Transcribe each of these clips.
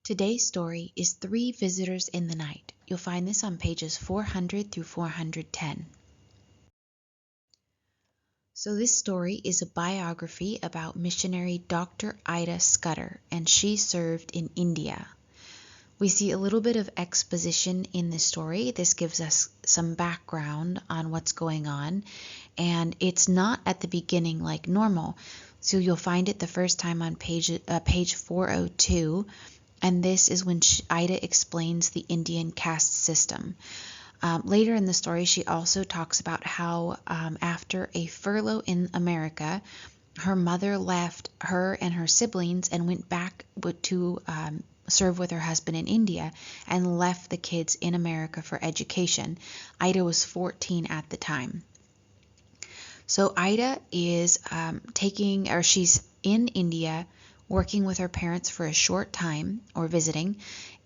Today's story is Three Visitors in the Night. You'll find this on pages 400 through 410. So this story is a biography about missionary Dr. Ida Scudder, and she served in India. We see a little bit of exposition in this story. This gives us some background on what's going on, and it's not at the beginning like normal. So you'll find it the first time on page 402. And this is when Ida explains the Indian caste system. Later in the story, she also talks about how after a furlough in America, her mother left her and her siblings and went back to serve with her husband in India and left the kids in America for education. Ida was 14 at the time. So Ida is she's in India working with her parents for a short time or visiting,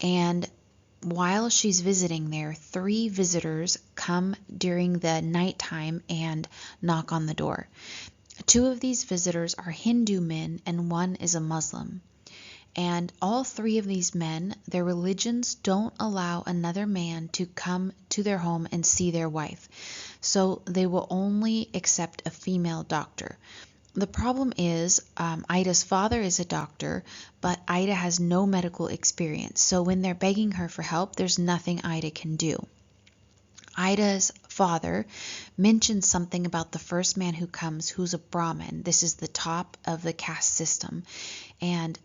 and while she's visiting there, three visitors come during the nighttime and knock on the door. Two of these visitors are Hindu men and one is a Muslim. And all three of these men, their religions don't allow another man to come to their home and see their wife. So they will only accept a female doctor. The problem is Ida's father is a doctor, but Ida has no medical experience. So when they're begging her for help, there's nothing Ida can do. Ida's father mentions something about the first man who comes, who's a Brahmin. This is the top of the caste system. And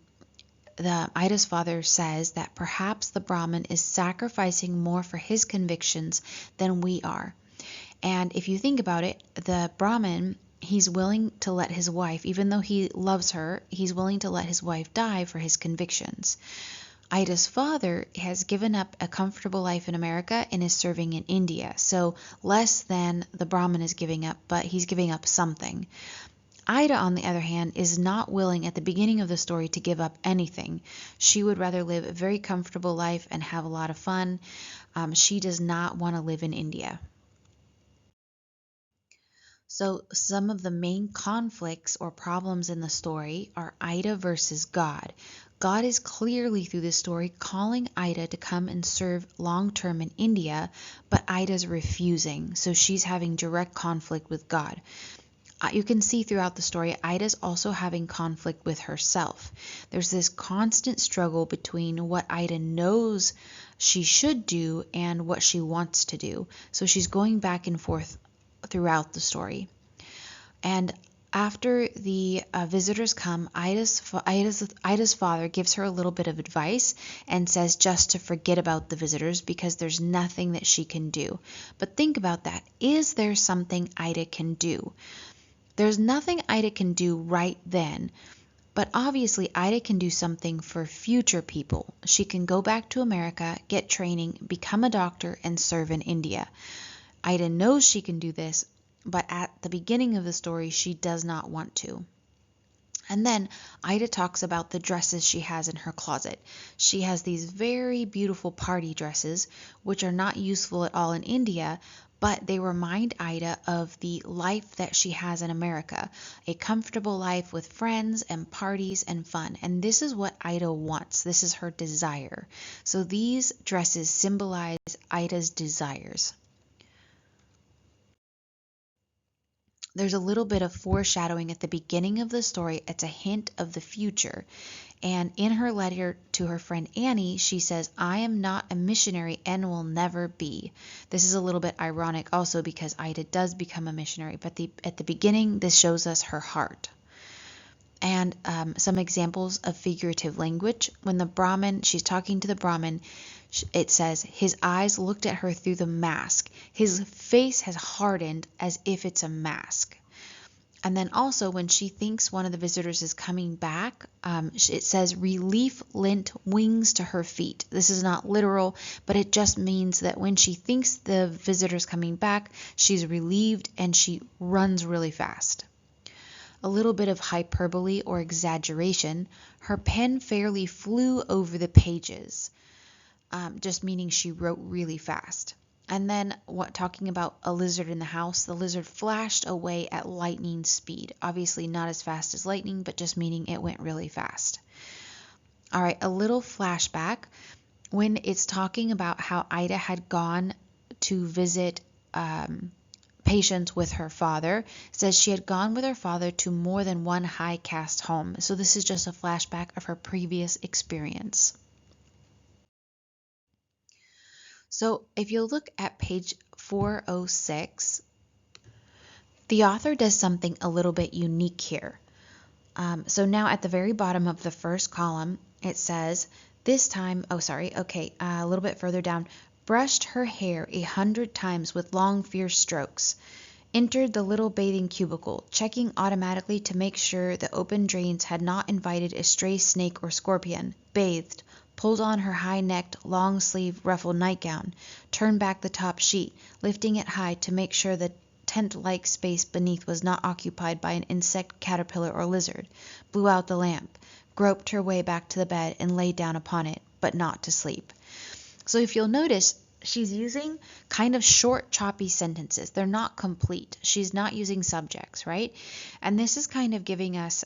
Ida's father says that perhaps the Brahmin is sacrificing more for his convictions than we are. And if you think about it, the Brahmin, he's willing to let his wife, even though he loves her, he's willing to let his wife die for his convictions. Ida's father has given up a comfortable life in America and is serving in India. So less than the Brahmin is giving up, but he's giving up something. Ida, on the other hand, is not willing at the beginning of the story to give up anything. She would rather live a very comfortable life and have a lot of fun. She does not want to live in India. So some of the main conflicts or problems in the story are Ida versus God. God is clearly through this story calling Ida to come and serve long-term in India, but Ida's refusing. So she's having direct conflict with God. You can see throughout the story, Ida's also having conflict with herself. There's this constant struggle between what Ida knows she should do and what she wants to do. So she's going back and forth throughout the story. And after the visitors come, Ida's father gives her a little bit of advice and says just to forget about the visitors because there's nothing that she can do. But think about that. Is there something Ida can do? There's nothing Ida can do right then, but obviously Ida can do something for future people. She can go back to America, get training, become a doctor, and serve in India. Ida knows she can do this, but at the beginning of the story, she does not want to. And then Ida talks about the dresses she has in her closet. She has these very beautiful party dresses, which are not useful at all in India, but they remind Ida of the life that she has in America, a comfortable life with friends and parties and fun. And this is what Ida wants. This is her desire. So these dresses symbolize Ida's desires. There's a little bit of foreshadowing at the beginning of the story. It's a hint of the future. And in her letter to her friend Annie, she says, I am not a missionary and will never be. This is a little bit ironic also because Ida does become a missionary, but at the beginning, this shows us her heart. And some examples of figurative language. When the Brahmin, she's talking to the Brahmin, it says, his eyes looked at her through the mask. His face has hardened as if it's a mask. And then also when she thinks one of the visitors is coming back, it says relief lent wings to her feet. This is not literal, but it just means that when she thinks the visitor's coming back, she's relieved and she runs really fast. A little bit of hyperbole or exaggeration, her pen fairly flew over the pages, just meaning she wrote really fast. And then talking about a lizard in the house, the lizard flashed away at lightning speed. Obviously not as fast as lightning, but just meaning it went really fast. All right, a little flashback when it's talking about how Ida had gone to visit patients with her father. It says she had gone with her father to more than one high caste home. So this is just a flashback of her previous experience. So if you look at page 406, the author does something a little bit unique here. So now at the very bottom of the first column, it says, this time, a little bit further down, brushed her hair 100 times with long, fierce strokes. Entered the little bathing cubicle, checking automatically to make sure the open drains had not invited a stray snake or scorpion. Bathed. Pulled on her high-necked, long-sleeved, ruffled nightgown. Turned back the top sheet, lifting it high to make sure the tent-like space beneath was not occupied by an insect, caterpillar, or lizard. Blew out the lamp. Groped her way back to the bed and lay down upon it, but not to sleep. So if you'll notice, she's using kind of short, choppy sentences. They're not complete. She's not using subjects, right? And this is kind of giving us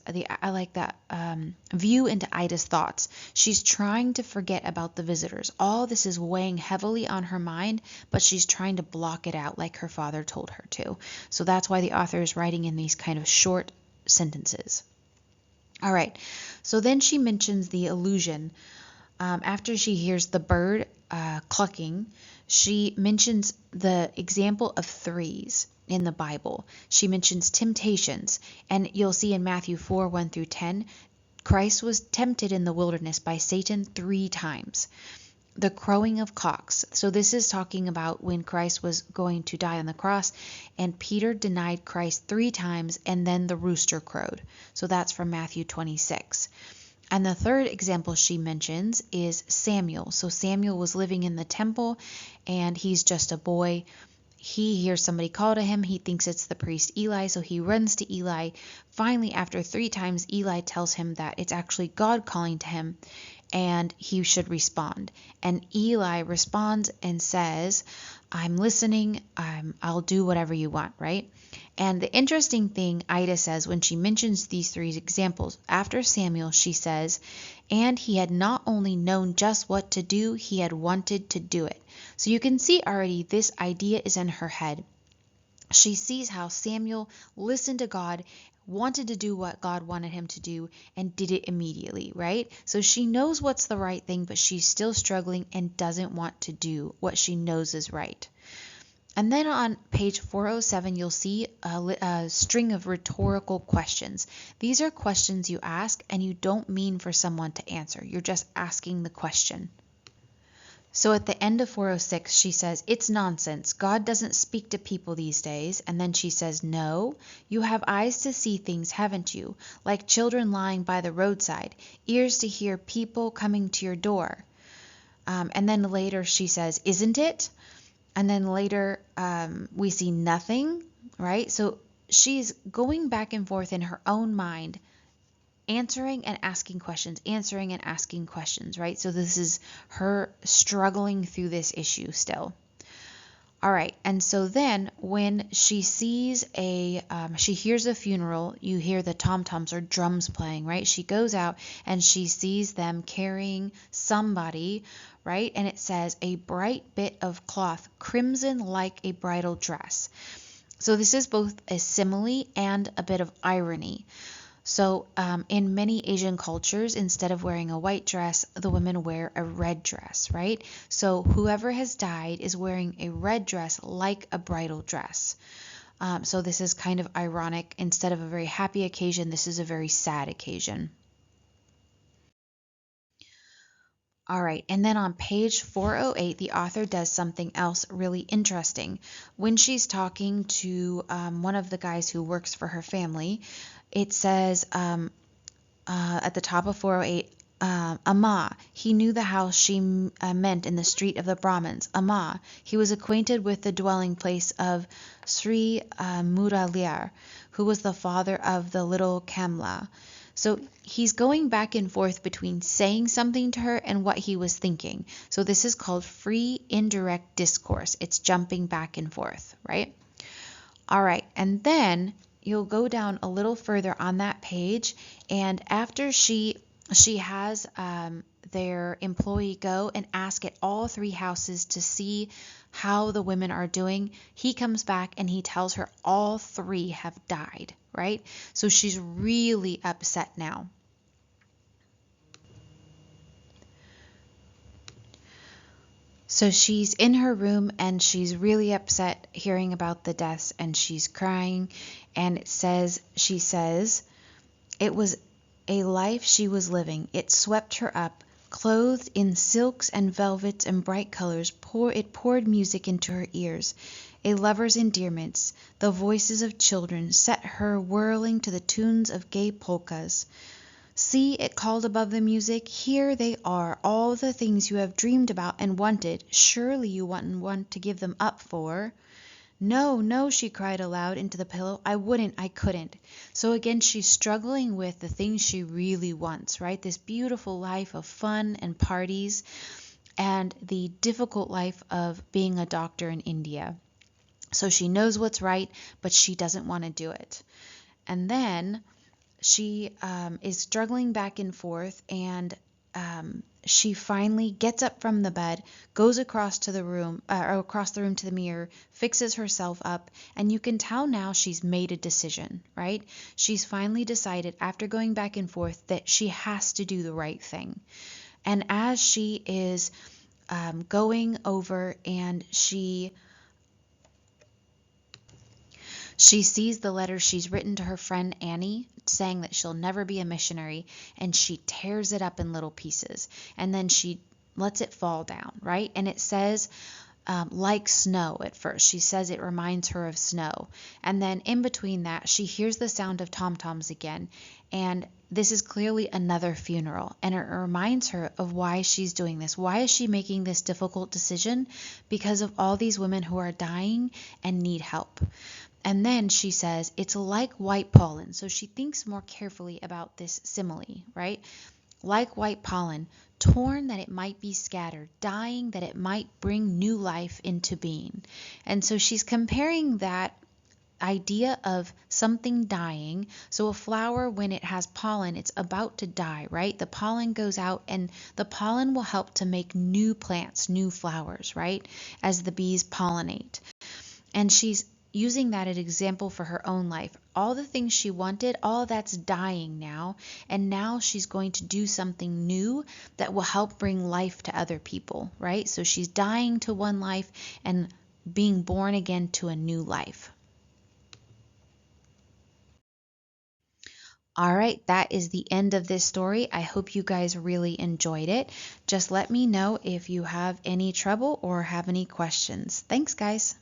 view into Ida's thoughts. She's trying to forget about the visitors. All this is weighing heavily on her mind, but she's trying to block it out like her father told her to. So that's why the author is writing in these kind of short sentences. All right. So then she mentions the illusion. After she hears the bird clucking, she mentions the example of threes in the Bible. She mentions temptations, and you'll see in Matthew 4:1-10, Christ was tempted in the wilderness by Satan 3 times. The crowing of cocks. So this is talking about when Christ was going to die on the cross, and Peter denied Christ 3 times, and then the rooster crowed. So that's from Matthew 26. And the third example she mentions is Samuel. So Samuel was living in the temple, and he's just a boy. He hears somebody call to him. He thinks it's the priest Eli, so he runs to Eli. Finally, after 3 times, Eli tells him that it's actually God calling to him, and he should respond. And Eli responds and says, I'm listening. I'll do whatever you want, right? And the interesting thing Ida says when she mentions these 3 examples, after Samuel, she says, and he had not only known just what to do, he had wanted to do it. So you can see already this idea is in her head. She sees how Samuel listened to God, wanted to do what God wanted him to do, and did it immediately, right? So she knows what's the right thing, but she's still struggling and doesn't want to do what she knows is right. And then on page 407, you'll see a string of rhetorical questions. These are questions you ask, and you don't mean for someone to answer. You're just asking the question. So at the end of 406, she says, it's nonsense. God doesn't speak to people these days. And then she says, no, you have eyes to see things, haven't you? Like children lying by the roadside, ears to hear people coming to your door. And then later she says, isn't it? And then later we see nothing, right? So she's going back and forth in her own mind, answering and asking questions, right? So this is her struggling through this issue still. All right, and so then when she sees she hears a funeral, you hear the tom-toms or drums playing, right? She goes out and she sees them carrying somebody, right? And it says, a bright bit of cloth, crimson like a bridal dress. So this is both a simile and a bit of irony. So in many Asian cultures, instead of wearing a white dress, the women wear a red dress, right? So whoever has died is wearing a red dress like a bridal dress. So this is kind of ironic. Instead of a very happy occasion, this is a very sad occasion. All right, and then on page 408, the author does something else really interesting. When she's talking to one of the guys who works for her family, it says at the top of 408, Amma, he knew the house she meant in the street of the Brahmins. Amma, he was acquainted with the dwelling place of Sri Muraliar, who was the father of the little Kamla. So he's going back and forth between saying something to her and what he was thinking. So this is called free indirect discourse. It's jumping back and forth, right? All right, and then you'll go down a little further on that page, and after she she has their employee go and ask at all 3 houses to see how the women are doing. He comes back and he tells her all 3 have died, right? So she's really upset now. So she's in her room and she's really upset hearing about the deaths and she's crying. And she says, it was a life she was living. It swept her up. Clothed in silks and velvets and bright colors, it poured music into her ears. A lover's endearments, the voices of children, set her whirling to the tunes of gay polkas. See, it called above the music, here they are, all the things you have dreamed about and wanted. Surely you wouldn't want to give them up for. No, no, she cried aloud into the pillow. I wouldn't, I couldn't. So again, she's struggling with the things she really wants, right? This beautiful life of fun and parties and the difficult life of being a doctor in India. So she knows what's right, but she doesn't want to do it. And then she is struggling back and forth, and she finally gets up from the bed, goes across the room to the mirror, fixes herself up, and you can tell now she's made a decision, right? She's finally decided, after going back and forth, that she has to do the right thing. And as she is going over and she sees the letter she's written to her friend Annie saying that she'll never be a missionary, and she tears it up in little pieces, and then she lets it fall down, right? And it says, like snow at first. She says it reminds her of snow. And then in between that, she hears the sound of tom-toms again. And this is clearly another funeral. And it reminds her of why she's doing this. Why is she making this difficult decision? Because of all these women who are dying and need help. And then she says, it's like white pollen. So she thinks more carefully about this simile, right? Like white pollen, torn that it might be scattered, dying that it might bring new life into being. And so she's comparing that idea of something dying. So a flower, when it has pollen, it's about to die, right? The pollen goes out and the pollen will help to make new plants, new flowers, right? As the bees pollinate. And she's using that as an example for her own life. All the things she wanted, all that's dying now, and now she's going to do something new that will help bring life to other people, right? So she's dying to one life and being born again to a new life. All right, that is the end of this story. I hope you guys really enjoyed it. Just let me know if you have any trouble or have any questions. Thanks, guys.